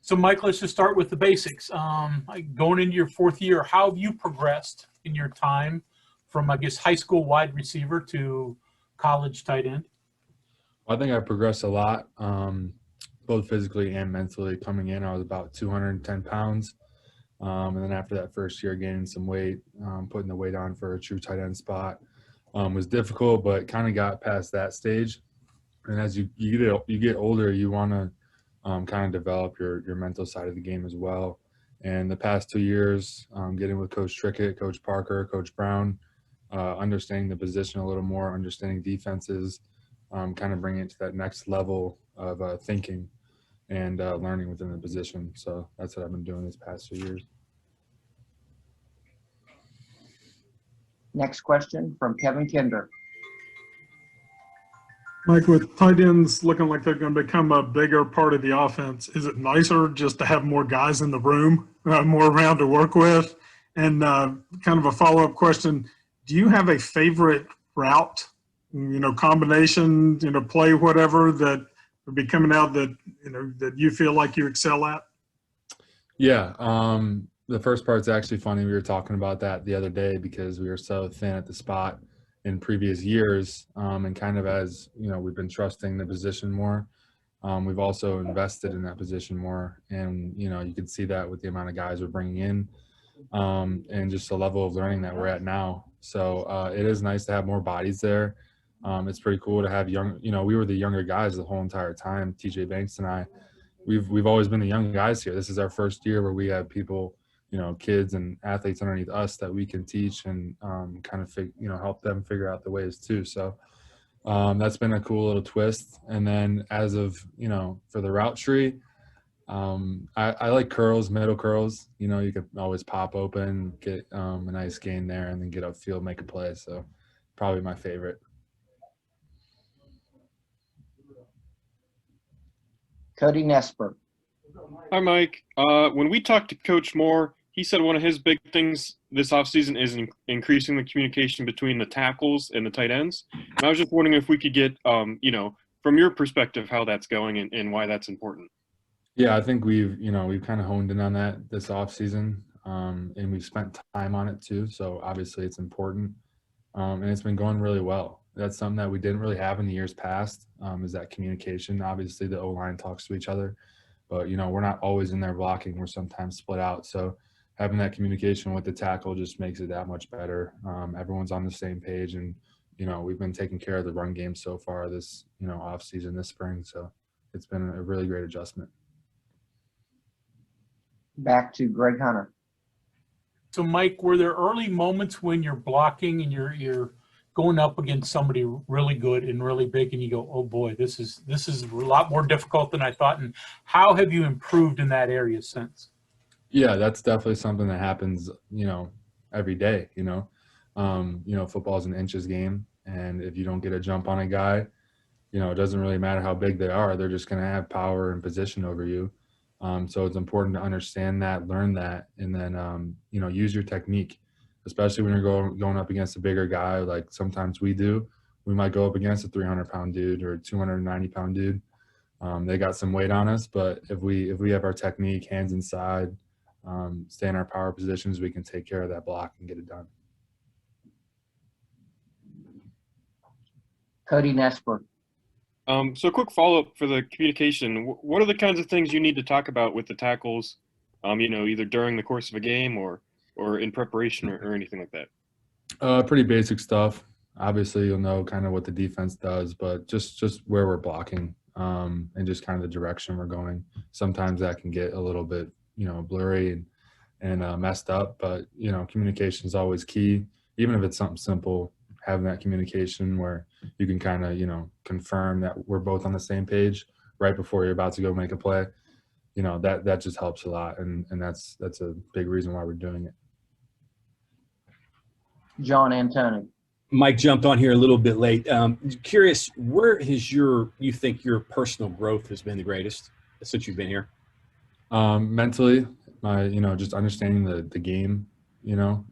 So, Mike, let's just start with the basics. Going into your fourth year, how have you progressed in your time from, I guess, high school wide receiver to college tight end? I think I progressed a lot, both physically and mentally. Coming in, I was about 210 pounds. And then after that first year, gaining some weight, putting the weight on for a true tight end spot was difficult, but kind of got past that stage. And as you get older, you want to kind of develop your mental side of the game as well. And the past 2 years, getting with Coach Trickett, Coach Parker, Coach Brown, understanding the position a little more, understanding defenses, kind of bringing it to that next level of thinking and learning within the position. So that's what I've been doing these past 2 years. Next question from Kevin Kinder. Mike, with tight ends looking like they're going to become a bigger part of the offense, is it nicer just to have more guys in the room, more around to work with? And kind of a follow-up question, do you have a favorite route, combination, play, whatever, that would be coming out that, that you feel like you excel at? Yeah. The first part's actually funny. We were talking about that the other day because we were so thin at the spot in previous years, and kind of as we've been trusting the position more, we've also invested in that position more, and you can see that with the amount of guys we're bringing in, and just the level of learning that we're at now. So it is nice to have more bodies there. It's pretty cool to have young. We were the younger guys the whole entire time. TJ Banks and I, we've always been the young guys here. This is our first year where we have people, kids and athletes underneath us that we can teach and kind of help them figure out the ways too. So that's been a cool little twist. And then as of, for the route tree, I like curls, middle curls. You could always pop open, get a nice gain there, and then get upfield, make a play. So probably my favorite. Cody Nesper. Hi, Mike. When we talked to Coach Moore, he said one of his big things this offseason is increasing the communication between the tackles and the tight ends. And I was just wondering if we could get, from your perspective, how that's going and why that's important. Yeah, I think we've kind of honed in on that this offseason, and we've spent time on it too. So obviously it's important, and it's been going really well. That's something that we didn't really have in the years past, is that communication. Obviously the O-line talks to each other, but, we're not always in there blocking. We're sometimes split out. So having that communication with the tackle just makes it that much better. Everyone's on the same page, and, we've been taking care of the run game so far this, off season this spring. So it's been a really great adjustment. Back to Greg Hunter. So, Mike, were there early moments when you're blocking and you're going up against somebody really good and really big, and you go, oh boy, this is a lot more difficult than I thought? And how have you improved in that area since? Yeah, that's definitely something that happens, every day. Football's an inches game, and if you don't get a jump on a guy, it doesn't really matter how big they are. They're just going to have power and position over you. So it's important to understand that, learn that, and then, use your technique, especially when you're going up against a bigger guy. Like sometimes we might go up against a 300-pound dude or a 290-pound dude. They got some weight on us, but if we have our technique, hands inside, stay in our power positions, we can take care of that block and get it done. Cody Nesper. So a quick follow-up for the communication. What are the kinds of things you need to talk about with the tackles, either during the course of a game or in preparation or anything like that? Pretty basic stuff. Obviously, you'll know kind of what the defense does, but just where we're blocking, and just kind of the direction we're going. Sometimes that can get a little bit, blurry and messed up, but, communication is always key. Even if it's something simple, having that communication where you can kind of, confirm that we're both on the same page right before you're about to go make a play, that just helps a lot. And that's a big reason why we're doing it. John Antoni. Mike jumped on here a little bit late. Curious, where you think your personal growth has been the greatest since you've been here? Mentally, just understanding the game,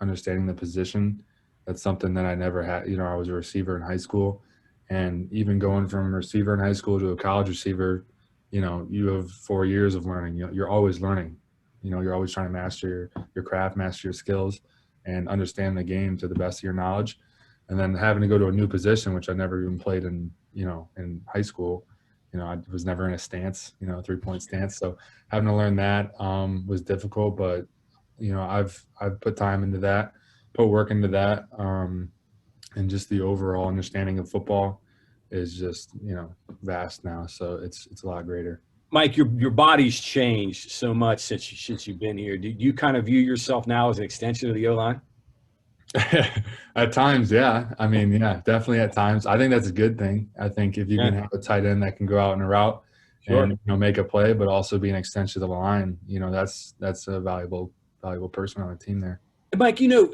understanding the position. That's something that I never had. I was a receiver in high school, and even going from receiver in high school to a college receiver, you know, you have 4 years of learning. You're always learning. You know, you're always trying to master your craft, master your skills, and understand the game to the best of your knowledge. And then having to go to a new position, which I never even played in, you know, in high school. You know, I was never in a stance, you know, 3-point stance. So having to learn that was difficult, but you know, I've put time into that, put work into that, and just the overall understanding of football is just, you know, vast now. So it's a lot greater. Mike, your body's changed so much since you've been here. Do you kind of view yourself now as an extension of the O-line? At times, yeah. I mean, yeah, definitely at times. I think that's a good thing. I think if you can have a tight end that can go out in a route and, you know, make a play, but also be an extension of the line, you know, that's a valuable person on the team there. Mike, you know,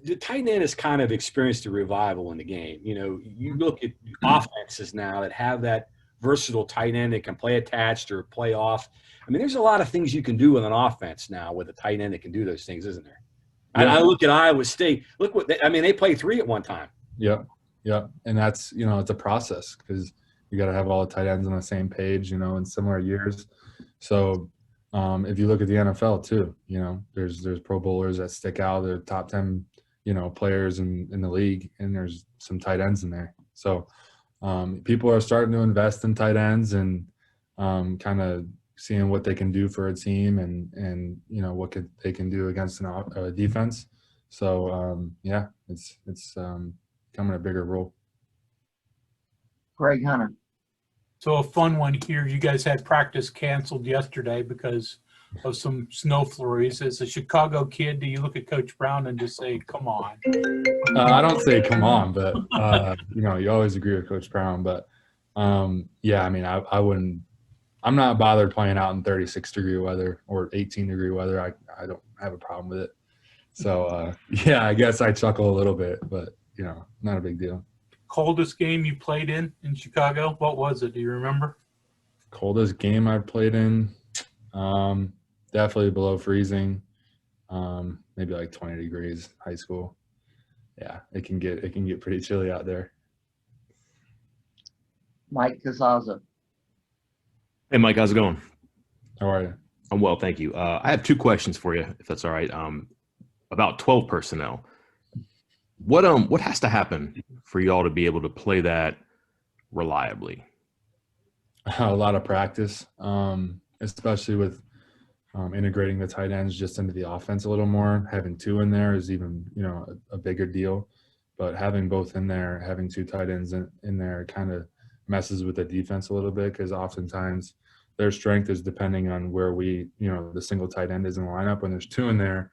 the tight end has kind of experienced a revival in the game. You know, you look at offenses now that have that versatile tight end that can play attached or play off. I mean, there's a lot of things you can do with an offense now with a tight end that can do those things, isn't there? Yeah. I look at Iowa State. Look what they played 3 at one time. Yep. And that's, you know, it's a process because you got to have all the tight ends on the same page, you know, in similar years. So if you look at the NFL too, you know, there's Pro Bowlers that stick out. They're top 10, you know, players in the league, and there's some tight ends in there. So people are starting to invest in tight ends and kind of seeing what they can do for a team and you know what they can do against a defense. So yeah, it's becoming a bigger role. Greg Hunter. So a fun one here. You guys had practice canceled yesterday because of some snow flurries. As a Chicago kid, do you look at Coach Brown and just say, come on? I don't say come on, but you know, you always agree with Coach Brown. But yeah, I mean, I wouldn't. I'm not bothered playing out in 36-degree weather or 18-degree weather. I don't have a problem with it. So yeah, I guess I chuckle a little bit, but you know, not a big deal. Coldest game you played in Chicago? What was it? Do you remember? Coldest game I've played in, definitely below freezing. Maybe like 20 degrees. High school. Yeah, it can get pretty chilly out there. Mike Casaza. Hey, Mike, how's it going? How are you? I'm well, thank you. I have 2 questions for you, if that's all right. About 12 personnel. What has to happen for you all to be able to play that reliably? A lot of practice, especially with integrating the tight ends just into the offense a little more. Having 2 in there is even, you know, a bigger deal. But having both in there, having 2 tight ends in there kind of messes with the defense a little bit because oftentimes their strength is depending on where you know, the single tight end is in the lineup. When there's 2 in there,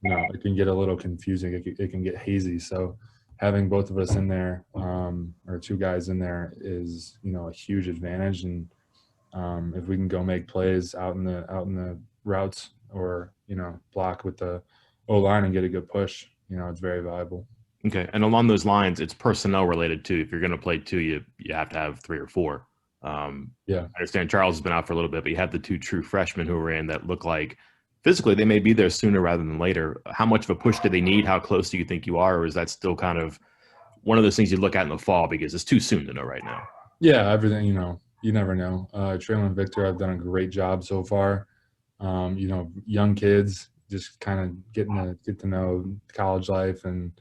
you know, it can get a little confusing. It can get hazy. So having both of us in there or 2 guys in there is, you know, a huge advantage. And if we can go make plays out in the routes or, you know, block with the O-line and get a good push, you know, it's very valuable. Okay, and along those lines, it's personnel related too. If you're going to play 2, you have to have 3 or 4. Yeah, I understand Charles has been out for a little bit, but you have the 2 true freshmen who are in that look like physically they may be there sooner rather than later. How much of a push do they need? How close do you think you are? Or is that still kind of one of those things you look at in the fall because it's too soon to know right now? Yeah, everything, you know, you never know. Traylon and Victor have done a great job so far. You know, young kids just kind of get to know college life and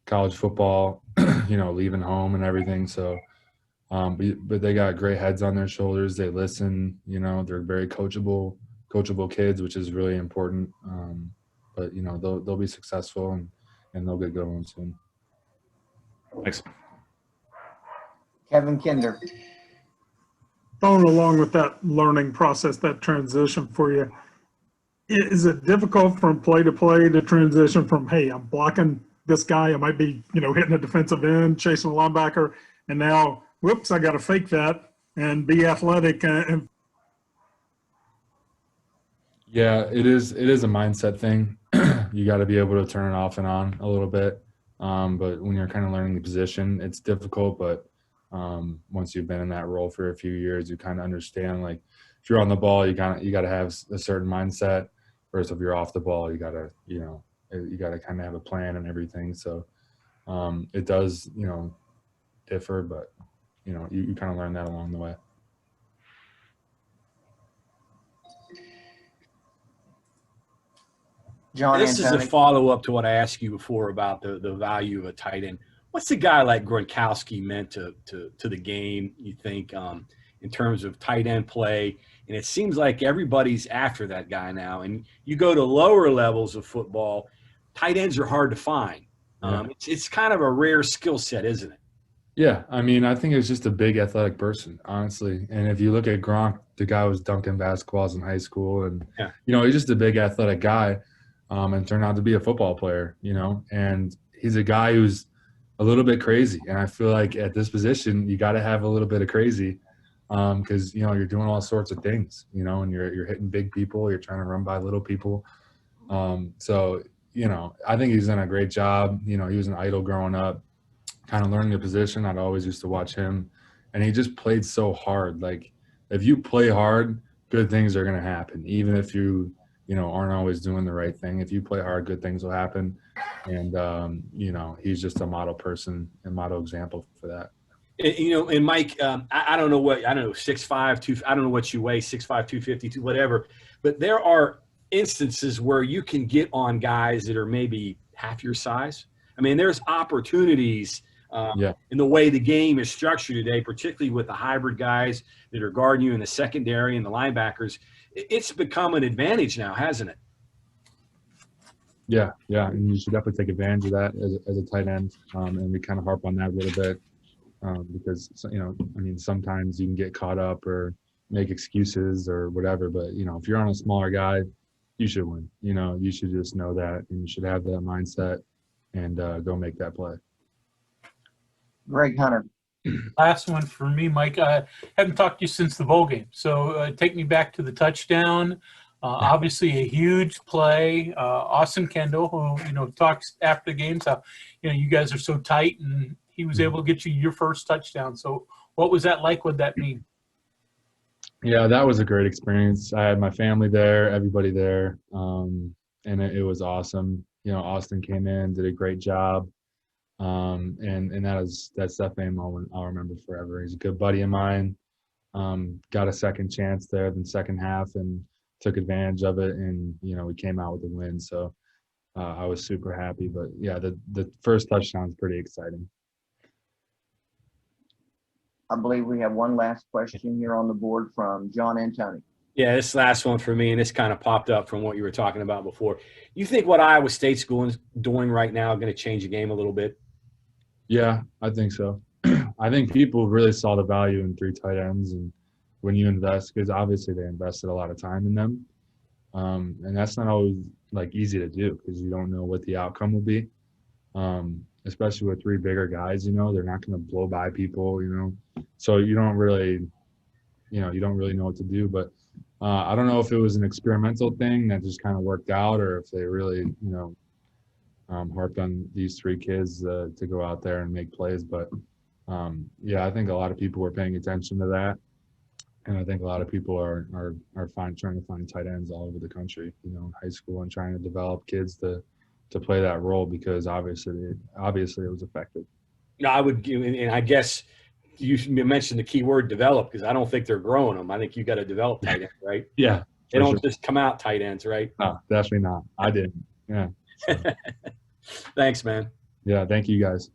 college football, you know, leaving home and everything. So, but they got great heads on their shoulders. They listen, you know, they're very coachable kids, which is really important. But you know, they'll be successful and they'll get going soon. Thanks. Kevin Kinder. Going along with that learning process, that transition for you, is it difficult from play to play to transition from, hey, I'm blocking this guy, I might be, you know, hitting a defensive end, chasing a linebacker, and now, whoops, I got to fake that and be athletic. Yeah, it is a mindset thing. You got to be able to turn it off and on a little bit. But when you're kind of learning the position, it's difficult. But once you've been in that role for a few years, you kind of understand, like, if you're on the ball, you got to have a certain mindset. Whereas if you're off the ball, you got to kind of have a plan and everything. So it does, you know, differ, but you know, you kind of learn that along the way. John This is a Antoni. follow-up to what I asked you before about the value of a tight end. What's a guy like Gronkowski meant to the game, you think, in terms of tight end play? And it seems like everybody's after that guy now. And you go to lower levels of football, tight ends are hard to find. It's kind of a rare skill set, isn't it? Yeah, I mean, I think it's just a big athletic person, honestly. And if you look at Gronk, the guy was dunking basketballs in high school, and Yeah. he's just a big athletic guy, and turned out to be a football player. And he's a guy who's a little bit crazy. And I feel like at this position, you got to have a little bit of crazy, because you're doing all sorts of things, and you're hitting big people, you're trying to run by little people. So I think he's done a great job. He was an idol growing up, kind of learning the position. I'd always used to watch him, and he just played so hard. Like, if you play hard, good things are going to happen, even if you aren't always doing the right thing. If you play hard, good things will happen. And he's just a model person and model example for that. And Mike, I don't know 6'5", 2, I don't know what you weigh, 6'5", 250, whatever, but there are instances where you can get on guys that are maybe half your size. I mean, there's opportunities in the way the game is structured today, particularly with the hybrid guys that are guarding you in the secondary and the linebackers. It's become an advantage now, hasn't it? Yeah, and you should definitely take advantage of that as a tight end, and we kind of harp on that a little bit, because sometimes you can get caught up or make excuses or whatever. But if you're on a smaller guy, you should win. You should just know that, and you should have that mindset and go make that play. Greg Hunter. Last one for me, Mike. I haven't talked to you since the bowl game, so take me back to the touchdown. Obviously, a huge play. Austin Kendall, who talks after the games, how you guys are so tight, and he was able to get you your first touchdown. So, what was that like? What'd that mean? Yeah, that was a great experience. I had my family there, everybody there, and it was awesome. Austin came in, did a great job, and that's definitely a moment I'll remember forever. He's a good buddy of mine. Got a second chance there in the second half and took advantage of it, and we came out with a win. So I was super happy. But yeah, the first touchdown is pretty exciting. I believe we have one last question here on the board from John Antoni. Yeah, this last one for me, and this kind of popped up from what you were talking about before. You think what Iowa State's doing right now is going to change the game a little bit? Yeah, I think so. I think people really saw the value in 3 tight ends, and when you invest, because obviously they invested a lot of time in them, and that's not always easy to do because you don't know what the outcome will be, especially with 3 bigger guys. They're not going to blow by people, so you don't really know what to do. But I don't know if it was an experimental thing that just kind of worked out, or if they really harped on these 3 kids to go out there and make plays. But yeah, I think a lot of people were paying attention to that, and I think a lot of people are trying to find tight ends all over the country, in high school, and trying to develop kids to play that role, because obviously it was effective. No, I would, and I guess you mentioned the key word develop, because I don't think they're growing them. I think you got to develop tight ends, right? Yeah, they don't just come out tight ends, right? No, definitely not. I didn't. Yeah. So. Thanks, man. Yeah, thank you guys.